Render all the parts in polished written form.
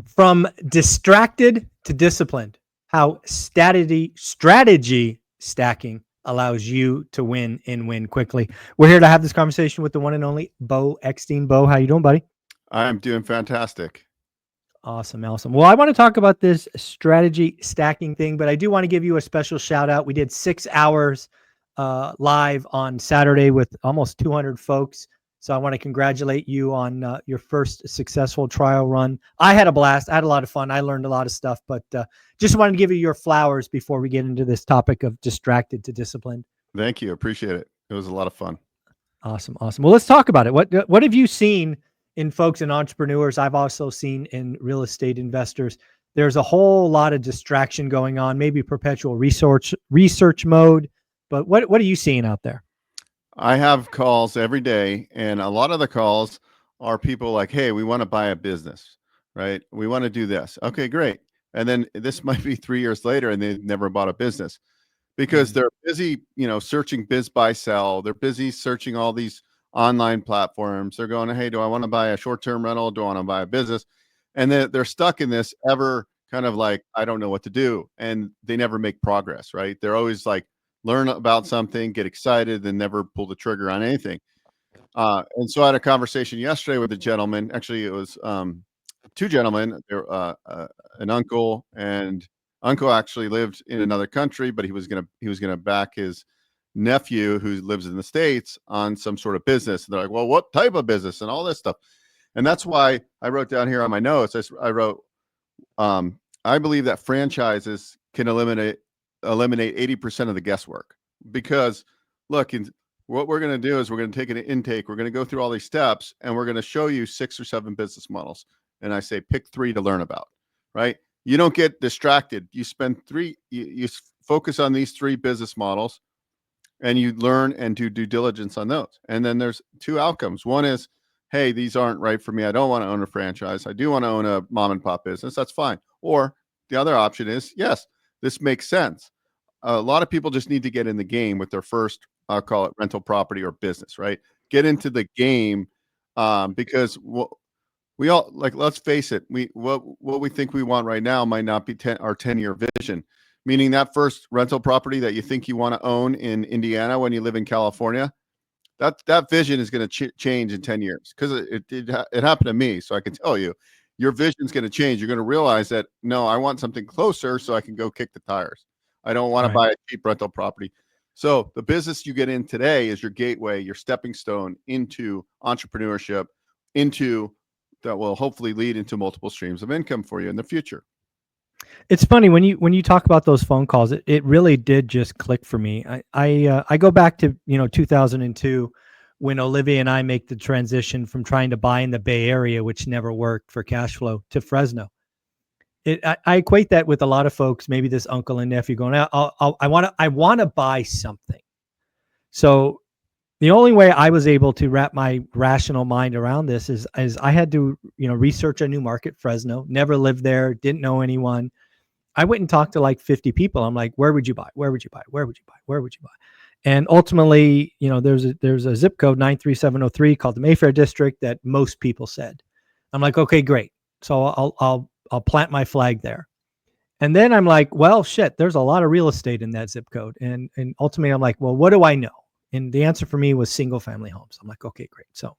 From distracted to disciplined, how strategy stacking allows you to win and win quickly. We're here to have this conversation with the one and only Bo Eckstein. Bo, how you doing, buddy? I'm doing fantastic. Awesome. Well, I want to talk about this strategy stacking thing, but I do want to give you a special shout out. We did 6 hours live on Saturday with almost 200 folks. So I want to congratulate you on your first successful trial run. I had a blast. I had a lot of fun. I learned a lot of stuff, but just wanted to give you your flowers before we get into this topic of distracted to disciplined. Thank you. Appreciate it. It was a lot of fun. Awesome. Well, let's talk about it. What have you seen in folks and entrepreneurs? I've also seen in real estate investors. There's a whole lot of distraction going on, maybe perpetual research mode. But what are you seeing out there? I have calls every day, and a lot of the calls are people like, hey, we want to buy a business, right? We want to do this. Okay, great. And then this might be 3 years later and they've never bought a business because they're busy, searching biz, buy, sell. They're busy searching all these online platforms. They're going, hey, do I want to buy a short-term rental? Do I want to buy a business? And they're stuck in this ever kind of like, I don't know what to do. And they never make progress, right? They're always like, learn about something, get excited, and never pull the trigger on anything. And so I had a conversation yesterday with a gentleman. Actually, it was two gentlemen. They're an uncle, and uncle actually lived in another country, but he was gonna back his nephew who lives in the States on some sort of business. And they're like, well, what type of business and all this stuff. And that's why I wrote down here on my notes. I wrote, I believe that franchises can eliminate 80% of the guesswork, because look, what we're going to do is we're going to take an intake. We're going to go through all these steps and we're going to show you 6 or 7 business models. And I say, pick 3 to learn about, right? You don't get distracted. You spend you focus on these 3 business models and you learn and do due diligence on those. And then there's 2 outcomes. One is, hey, these aren't right for me. I don't want to own a franchise. I do want to own a mom and pop business. That's fine. Or the other option is, yes, this makes sense. A lot of people just need to get in the game with their first, I'll call it rental property or business, right? Get into the game because we all, like, let's face it, what we think we want right now might not be our 10-year vision. Meaning that first rental property that you think you want to own in Indiana when you live in California, that vision is going to change in 10 years, because it happened to me. So I can tell you, your vision is going to change. You're going to realize that, no, I want something closer so I can go kick the tires. I don't want to buy a cheap rental property. So the business you get in today is your gateway, your stepping stone into entrepreneurship, into that will hopefully lead into multiple streams of income for you in the future. It's funny when you talk about those phone calls, it really did just click for me. I go back to 2002 when Olivia and I make the transition from trying to buy in the Bay Area, which never worked for cash flow, to Fresno. I equate that with a lot of folks, maybe this uncle and nephew going, I want to buy something. So the only way I was able to wrap my rational mind around this is I had to, research a new market, Fresno, never lived there, didn't know anyone. I went and talked to like 50 people. I'm like, where would you buy? Where would you buy? Where would you buy? Where would you buy? And ultimately, there's a zip code 93703 called the Mayfair District that most people said. I'm like, okay, great. So I'll plant my flag there. And then I'm like, well, shit, there's a lot of real estate in that zip code. And ultimately I'm like, well, what do I know? And the answer for me was single family homes. I'm like, okay, great. So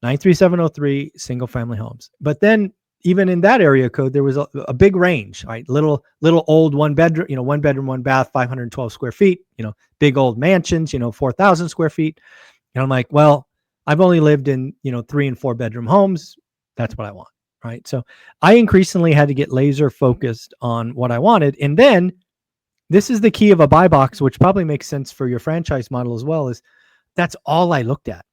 93703 single family homes. But then even in that area code, there was a big range, right? Little old one bedroom, 1 bedroom, 1 bath, 512 square feet, big old mansions, 4,000 square feet. And I'm like, well, I've only lived in, 3 and 4 bedroom homes. That's what I want. Right. So I increasingly had to get laser focused on what I wanted. And then this is the key of a buy box, which probably makes sense for your franchise model as well, is that's all I looked at.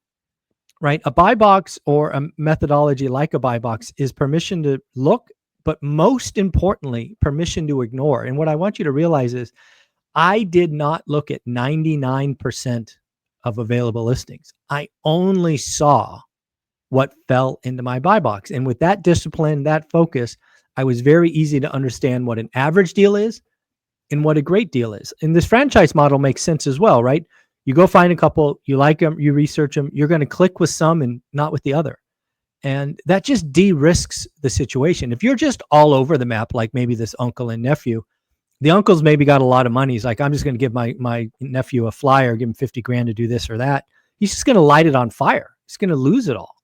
Right. A buy box or a methodology like a buy box is permission to look, but most importantly, permission to ignore. And what I want you to realize is I did not look at 99% of available listings. I only saw what fell into my buy box. And with that discipline, that focus, I was very easy to understand what an average deal is and what a great deal is. And this franchise model makes sense as well, right? You go find a couple, you like them, you research them, you're going to click with some and not with the other. And that just de-risks the situation. If you're just all over the map, like maybe this uncle and nephew, the uncle's maybe got a lot of money. He's like, I'm just going to give my nephew a flyer, give him 50 grand to do this or that. He's just going to light it on fire. He's going to lose it all.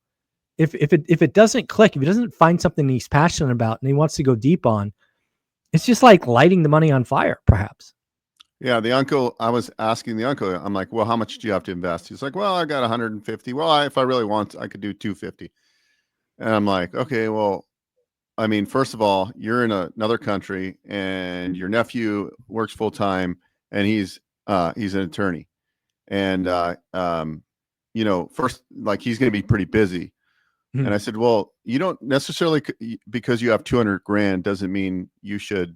If it doesn't click, if he doesn't find something he's passionate about and he wants to go deep on, it's just like lighting the money on fire, perhaps. Yeah, the uncle, I was asking the uncle, I'm like, well, how much do you have to invest? He's like, well, I got 150. Well, if I really want, I could do 250. And I'm like, okay, well, I mean, first of all, you're in another country and your nephew works full time and he's an attorney. And, first, like he's going to be pretty busy. And I said, well, you don't necessarily, because you have 200 grand doesn't mean you should,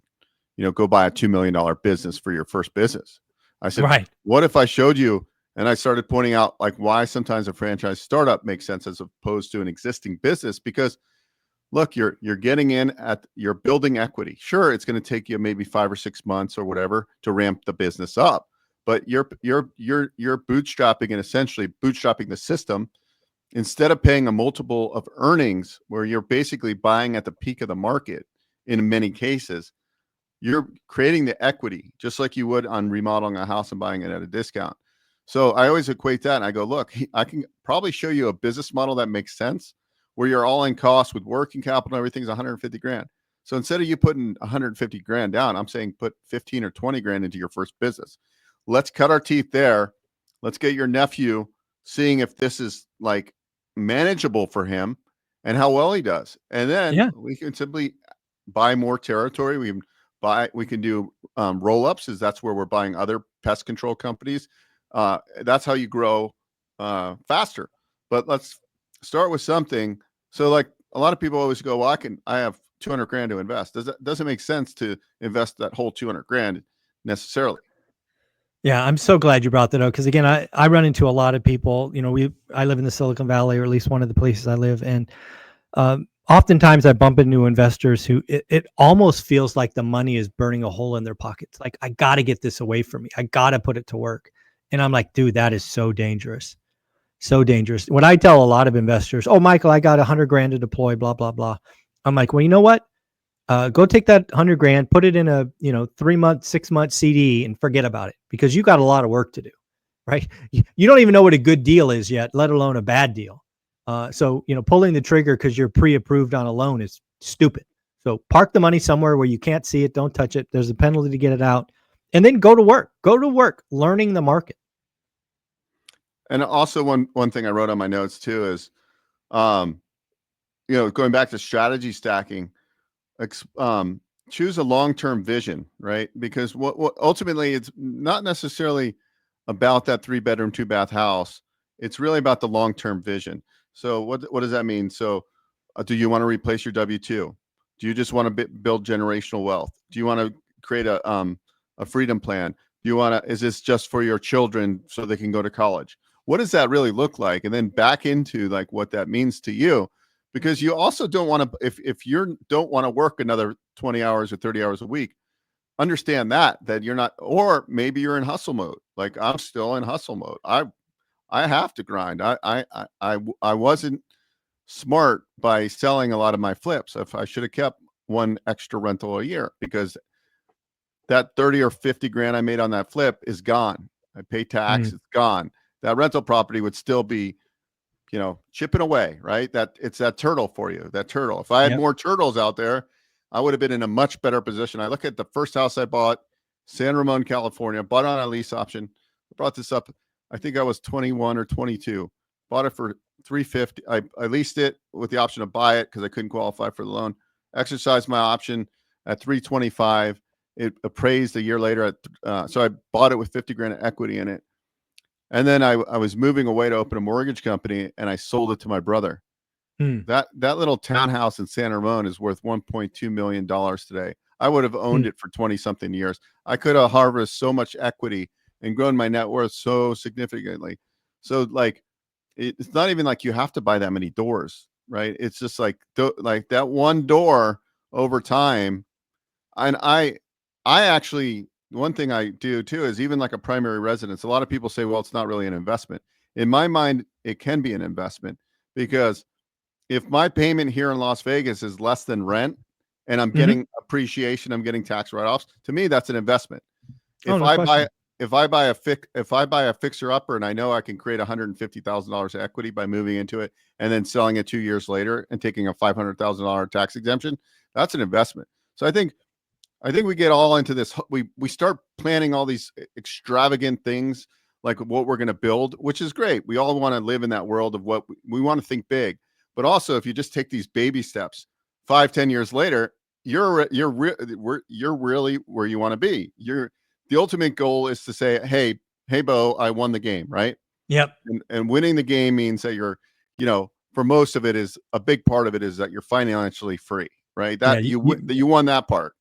go buy a $2 million business for your first business. I said, Right. what if I showed you? And I started pointing out like why sometimes a franchise startup makes sense as opposed to an existing business, because look, you're you're building equity. Sure, it's going to take you maybe 5 or 6 months or whatever to ramp the business up, but you're bootstrapping and essentially bootstrapping the system instead of paying a multiple of earnings where you're basically buying at the peak of the market. In many cases, you're creating the equity just like you would on remodeling a house and buying it at a discount. So I always equate that and I go, look, I can probably show you a business model that makes sense where you're all in cost with working capital and everything's 150 grand. So instead of you putting 150 grand down, I'm saying put 15 or 20 grand into your first business. Let's cut our teeth there. Let's get your nephew seeing if this is like manageable for him and how well he does. And then we can simply buy more territory. We can do roll-ups, as that's where we're buying other pest control companies. That's how you grow faster. But let's start with something. So like a lot of people always go, well, I have 200 grand to invest. Doesn't make sense to invest that whole 200 grand necessarily. Yeah, I'm so glad you brought that up because again, I run into a lot of people. I live in the Silicon Valley, or at least one of the places I live, and oftentimes I bump into investors who it almost feels like the money is burning a hole in their pockets. Like, I got to get this away from me. I got to put it to work. And I'm like, dude, that is so dangerous. So dangerous. When I tell a lot of investors, oh, Michael, I got 100 grand to deploy, blah, blah, blah. I'm like, well, you know what? Go take that 100 grand, put it in a 3-month, 6-month CD and forget about it, because you got a lot of work to do, right? You don't even know what a good deal is yet, let alone a bad deal. So pulling the trigger because you're pre-approved on a loan is stupid. So park the money somewhere where you can't see it. Don't touch it. There's a penalty to get it out, and then go to work. Go to work learning the market. And also one thing I wrote on my notes too is, going back to strategy stacking, choose a long-term vision, right? Because what ultimately it's not necessarily about that 3-bedroom, 2-bath house. It's really about the long-term vision. So what does that mean? So do you want to replace your W-2? Do you just want to build generational wealth? Do you want to create a freedom plan? Is this just for your children so they can go to college? What does that really look like? And then back into like what that means to you, because you also don't want to, if you don't want to work another 20 hours or 30 hours a week, understand that you're not, or maybe you're in hustle mode. Like I'm still in hustle mode. I have to grind. I wasn't smart by selling a lot of my flips. If I should have kept one extra rental a year, because that 30 or 50 grand I made on that flip is gone. I pay tax, it's gone. That rental property would still be, chipping away, right? It's that turtle for you, that turtle. If I had more turtles out there, I would have been in a much better position. I look at the first house I bought, San Ramon, California, bought on a lease option. I brought this up. I think I was 21 or 22, bought it for 350. I leased it with the option to buy it because I couldn't qualify for the loan. Exercised my option at 325. It appraised a year later so I bought it with 50 grand of equity in it. And then I was moving away to open a mortgage company and I sold it to my brother. That little townhouse in San Ramon is worth $1.2 million today. I would have owned it for 20 something years. I could have harvested so much equity and grown my net worth so significantly. So like, it's not even like you have to buy that many doors, right? It's just like that one door over time. And I actually, one thing I do too is even like a primary residence. A lot of people say, well, it's not really an investment. In my mind, it can be an investment because if my payment here in Las Vegas is less than rent and I'm Mhm. getting appreciation, I'm getting tax write-offs, to me that's an investment. Oh, If no I buy question. if I buy a fixer upper and I know I can create $150,000 equity by moving into it and then selling it 2 years later and taking a $500,000 tax exemption, that's an investment. So I think we get all into this. We start planning all these extravagant things like what we're going to build, which is great. We all want to live in that world of what we want to think big. But also, if you just take these baby steps, 5, 10 years later, you're really where you want to be. The ultimate goal is to say, hey, Bo, I won the game, right? Yep. And winning the game means that for most of it is a big part of it is that you're financially free, right? Yeah. That you won that part.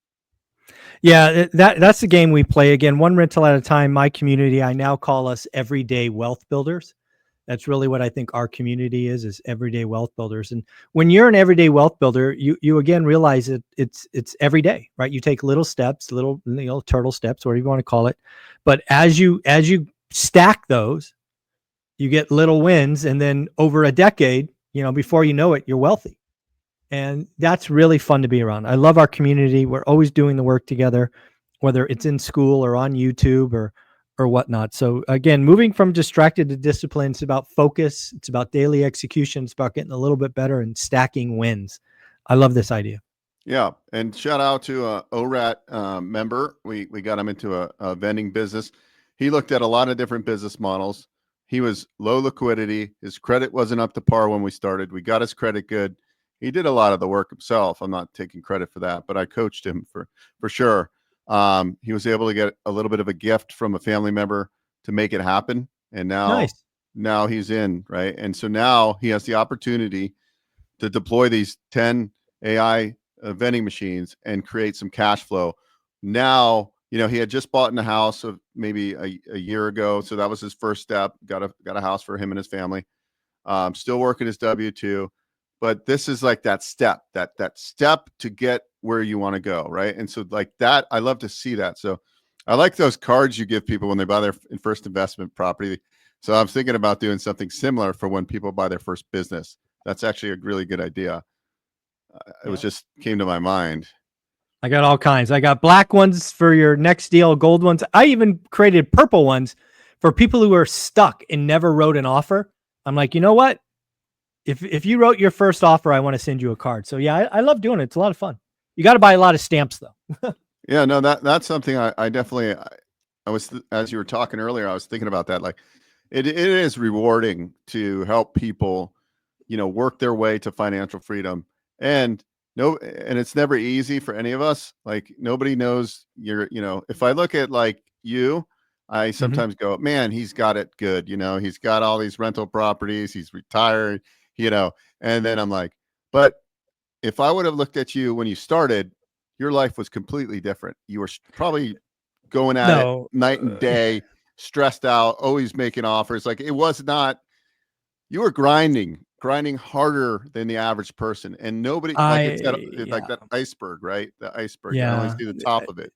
Yeah, that's the game we play. Again, one rental at a time. My community, I now call us everyday wealth builders. That's really what I think our community is everyday wealth builders. And when you're an everyday wealth builder, you again realize that it's every day, right? You take little steps, little turtle steps, whatever you want to call it. But as you stack those, you get little wins, and then over a decade, before you know it, you're wealthy. And that's really fun to be around. I love our community. We're always doing the work together, whether it's in school or on YouTube or whatnot. So again, moving from distracted to discipline, it's about focus. It's about daily execution. It's about getting a little bit better and stacking wins. I love this idea. Yeah, and shout out to a ORAT member. We got him into a vending business. He looked at a lot of different business models. He was low liquidity. His credit wasn't up to par when we started. We got his credit good. He did a lot of the work himself. I'm not taking credit for that, but I coached him for sure. He was able to get a little bit of a gift from a family member to make it happen, and Nice. now he's in, right. And so now he has the opportunity to deploy these 10 AI vending machines and create some cash flow. Now, he had just bought in a house of maybe a year ago, so that was his first step. Got a house for him and his family. Still working his W-2, but this is like that step to get where you want to go, right? And so like that, I love to see that. So I like those cards you give people when they buy their first investment property. So I'm thinking about doing something similar for when people buy their first business. That's actually a really good idea. It was just came to my mind. I got all kinds. I got black ones for your next deal, gold ones. I even created purple ones for people who are stuck and never wrote an offer. I'm like, you know what? If you wrote your first offer, I want to send you a card. So yeah, I love doing it. It's a lot of fun. You got to buy a lot of stamps though. Yeah, no, that's something I definitely, I was, as you were talking earlier, I was thinking about that. Like it is rewarding to help people, work their way to financial freedom. And it's never easy for any of us. Like nobody knows if I look at like you, I sometimes go, man, he's got it good. He's got all these rental properties. He's retired, and then I'm like, but if I would have looked at you when you started, your life was completely different. You were probably going at it night and day, stressed out, always making offers. Like it was not, you were grinding harder than the average person. And nobody, like it's like that iceberg, right? The iceberg. Yeah. I only see the top of it.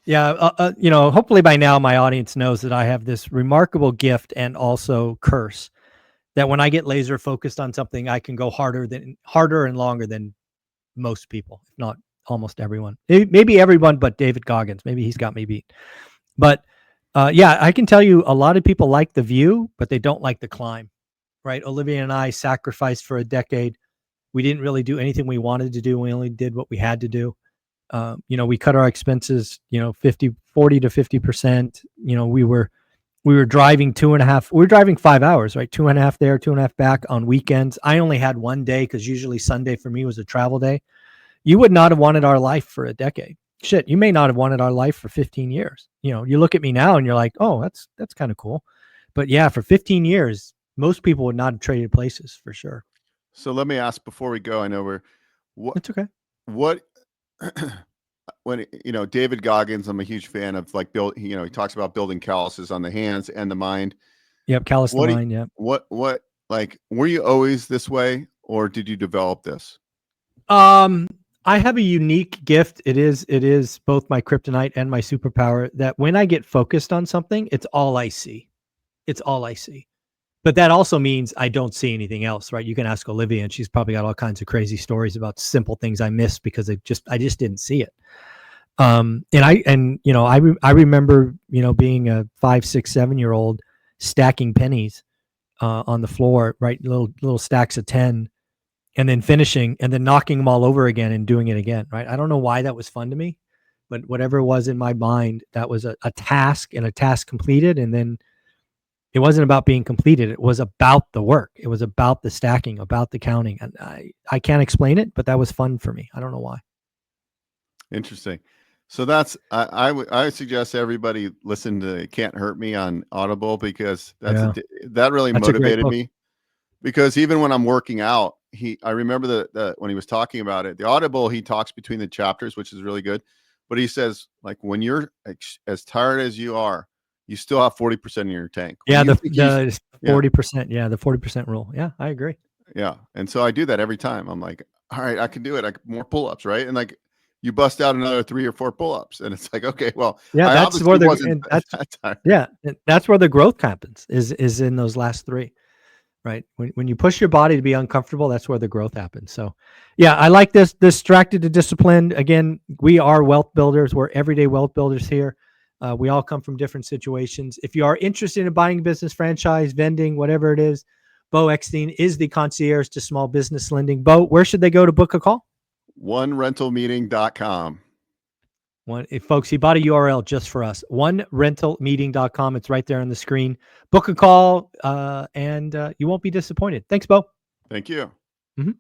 Yeah. Hopefully by now my audience knows that I have this remarkable gift and also curse that when I get laser focused on something, I can go harder and longer than most people, if not almost everyone. Maybe everyone but David Goggins. Maybe he's got me beat. But yeah, I can tell you a lot of people like the view, but they don't like the climb, right? Olivia and I sacrificed for a decade. We didn't really do anything we wanted to do. We only did what we had to do. We cut our expenses, 40 to 50%. We were driving 2.5, we were driving 5 hours, right? 2.5 there, 2.5 back on weekends. I only had one day because usually Sunday for me was a travel day. You would not have wanted our life for a decade. Shit, you may not have wanted our life for 15 years. You look at me now and you're like, oh, that's kind of cool. But yeah, for 15 years, most people would not have traded places for sure. So let me ask before we go, I know It's okay. What, when, David Goggins, I'm a huge fan of like he talks about building calluses on the hands and the mind. Yep. Callous the mind. Yeah. What, like, were you always this way or did you develop this? I have a unique gift. It is both my kryptonite and my superpower that when I get focused on something, it's all I see. It's all I see. But that also means I don't see anything else, right? You can ask Olivia, and she's probably got all kinds of crazy stories about simple things I missed because I just didn't see it. And I remember, being a 5, 6, 7-year-old stacking pennies on the floor, right? Little stacks of 10, and then finishing and then knocking them all over again and doing it again, right? I don't know why that was fun to me, but whatever it was in my mind, that was a task, and a task completed. And then it wasn't about being completed. It was about the work. It was about the stacking, about the counting. And I can't explain it, but that was fun for me. I don't know why. Interesting. So that's I suggest everybody listen to Can't Hurt Me on Audible, because that really motivated me. Because even when I'm working out, I remember when he was talking about it, the Audible, he talks between the chapters, which is really good. But he says, like, when you're as tired as you are, you still have 40% in your tank. Yeah, the 40%. Yeah, the 40% rule. Yeah, I agree. Yeah, and so I do that every time. I'm like, all right, I can do it. More pull-ups, right? And like, you bust out another 3 or 4 pull-ups, and it's like, okay, well, yeah, that's where that's where the growth happens. Is in those last 3. Right. When you push your body to be uncomfortable, that's where the growth happens. So yeah, I like this distracted to disciplined. Again, we are wealth builders. We're everyday wealth builders here. We all come from different situations. If you are interested in buying a business franchise, vending, whatever it is, Bo Eckstein is the concierge to small business lending. Bo, where should they go to book a call? OneRentalMeeting.com. Folks, he bought a URL just for us. OneRentalMeeting.com. It's right there on the screen. Book a call, and you won't be disappointed. Thanks, Bo. Thank you. Mm-hmm.